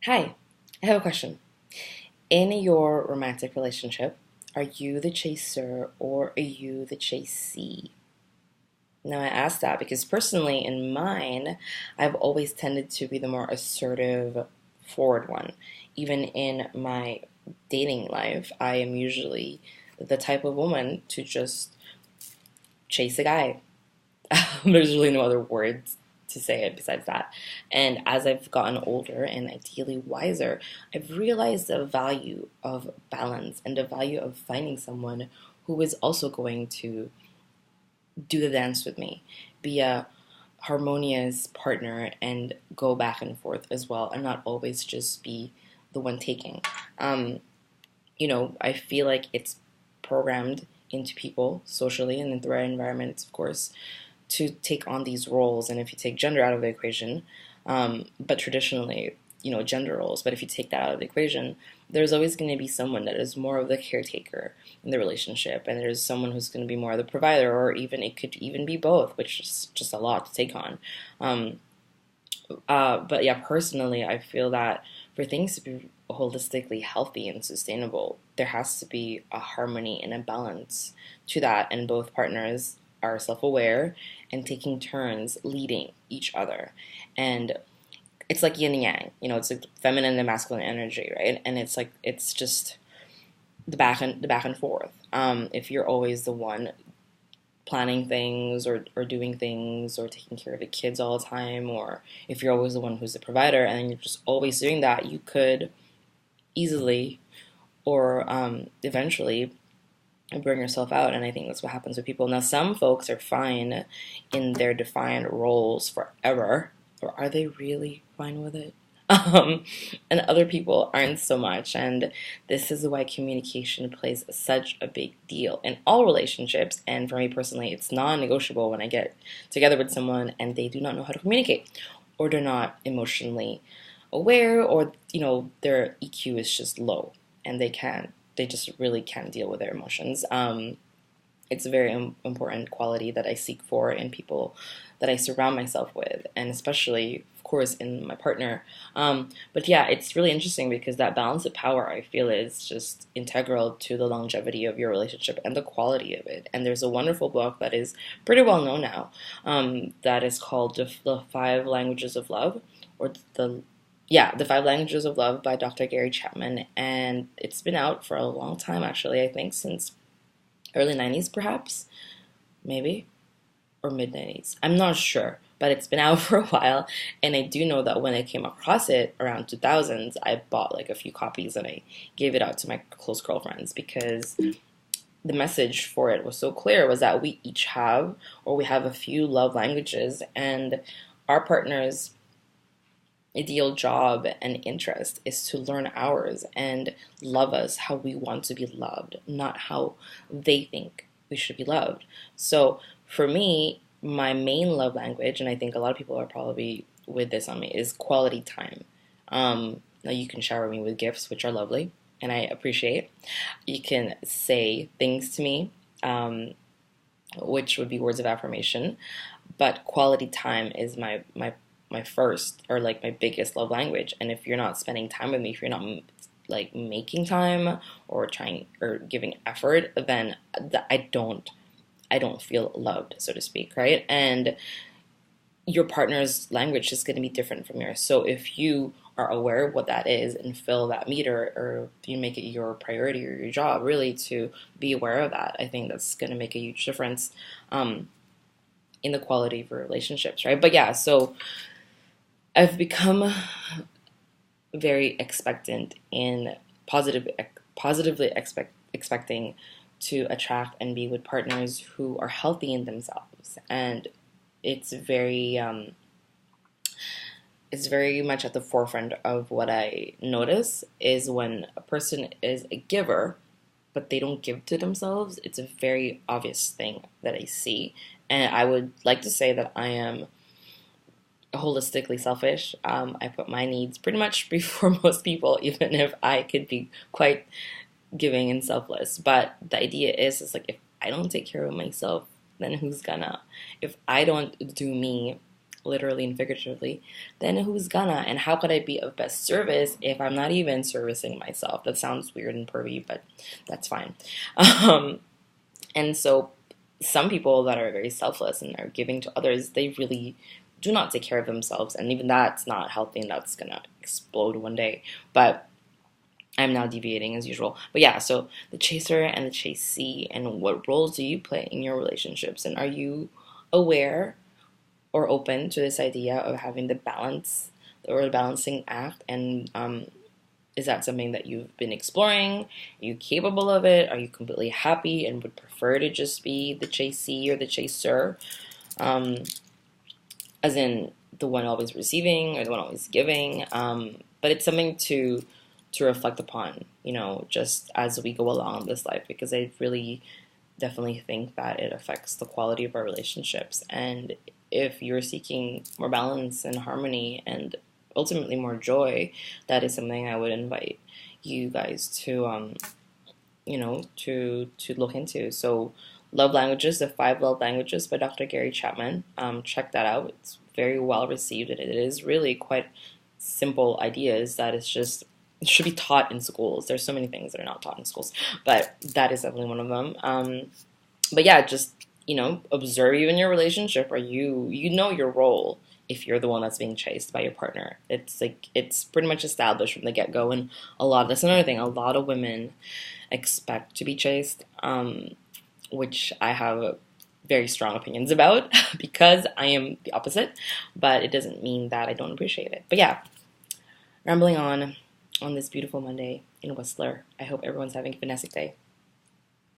Hi, I have a question. In your romantic relationship, are you the chaser or are you the chasee? Now, I ask that because personally, in mine, I've always tended to be the more assertive, forward one. Even in my dating life, I am usually the type of woman to just chase a guy. There's really no other words to say it besides that. And as I've gotten older and ideally wiser, I've realized the value of balance and the value of finding someone who is also going to do the dance with me, be a harmonious partner, and go back and forth as well, and not always just be the one taking. Um, I feel like it's programmed into people socially and through our environments, of course, to take on these roles. And if you take gender out of the equation, but traditionally, gender roles, but if you take that out of the equation, there's always going to be someone that is more of the caretaker in the relationship, and there's someone who's going to be more of the provider, or even it could even be both, which is just a lot to take on. Um, but yeah, personally, I feel that for things to be holistically healthy and sustainable, there has to be a harmony and a balance to that, and both partners are self aware and taking turns leading each other. And it's like yin and yang, it's like feminine and masculine energy, right? And it's just the back and forth. If you're always the one planning things or doing things or taking care of the kids all the time, or if you're always the one who's the provider and then you're just always doing that, you could easily or eventually burn yourself out. And I think that's what happens with people. Now, some folks are fine in their defined roles forever, or are they really fine with it? Um, and other people aren't so much. And this is why communication plays such a big deal in all relationships. And for me personally, it's non negotiable when I get together with someone and they do not know how to communicate, or they're not emotionally aware, or, their EQ is just low and they just really can't deal with their emotions. It's a very important quality that I seek for in people that I surround myself with, and especially, of course, in my partner. But yeah, it's really interesting because that balance of power, I feel, is just integral to the longevity of your relationship and the quality of it. And there's a wonderful book that is pretty well known now, that is called The Five Languages of Love, or the Five Languages of Love by Dr. Gary Chapman, and it's been out for a long time, actually. I think since early 90s, perhaps, maybe, or mid 90s. I'm not sure, but it's been out for a while. And I do know that when I came across it around 2000s, I bought like a few copies and I gave it out to my close girlfriends because the message for it was so clear, was that we each have, or we have a few love languages, and our partner's ideal job and interest is to learn ours and love us how we want to be loved, not how they think we should be loved. So for me, my main love language, and I think a lot of people are probably with this on me, is quality time. Now you can shower me with gifts, which are lovely and I appreciate. You can say things to me, which would be words of affirmation, but quality time is my first, or like my biggest love language. And if you're not spending time with me, if you're not like making time or trying or giving effort, then I don't feel loved, so to speak, right? And your partner's language is going to be different from yours. So if you are aware of what that is and fill that meter, or you make it your priority or your job really to be aware of that, I think that's going to make a huge difference in the quality of your relationships, right? But yeah, so I've become very expectant in positively expecting to attract and be with partners who are healthy in themselves, and it's very it's very much at the forefront of what I notice is when a person is a giver but they don't give to themselves. It's a very obvious thing that I see, and I would like to say that I am holistically selfish. I put my needs pretty much before most people, even if I could be quite giving and selfless. But the idea is like, if I don't take care of myself, then who's gonna? If I don't do me literally and figuratively, then who's gonna? And how could I be of best service if I'm not even servicing myself? That sounds weird and pervy, but that's fine. Um, and so some people that are very selfless and are giving to others, they really do not take care of themselves. And even that's not healthy and that's going to explode one day. But I'm now deviating as usual. But yeah, so the chaser and the chasee, and what roles do you play in your relationships? And are you aware or open to this idea of having the balance or the balancing act? And is that something that you've been exploring? Are you capable of it? Are you completely happy and would prefer to just be the chasee or the chaser? Um, as in the one always receiving or the one always giving. But it's something to reflect upon, just as we go along this life, because I really definitely think that it affects the quality of our relationships. And if you're seeking more balance and harmony and ultimately more joy, that is something I would invite you guys to look into. So, Love Languages, the Five Love Languages by Dr. Gary Chapman. Check that out. It's very well received, and it is really quite simple ideas that it's just it should be taught in schools. There's so many things that are not taught in schools, but that is definitely one of them. But yeah, just observe you in your relationship. Are you know your role if you're the one that's being chased by your partner? It's pretty much established from the get go, and that's another thing. A lot of women expect to be chased, which I have very strong opinions about because I am the opposite. But it doesn't mean that I don't appreciate it. But yeah, rambling on this beautiful Monday in Whistler. I hope everyone's having a fantastic day.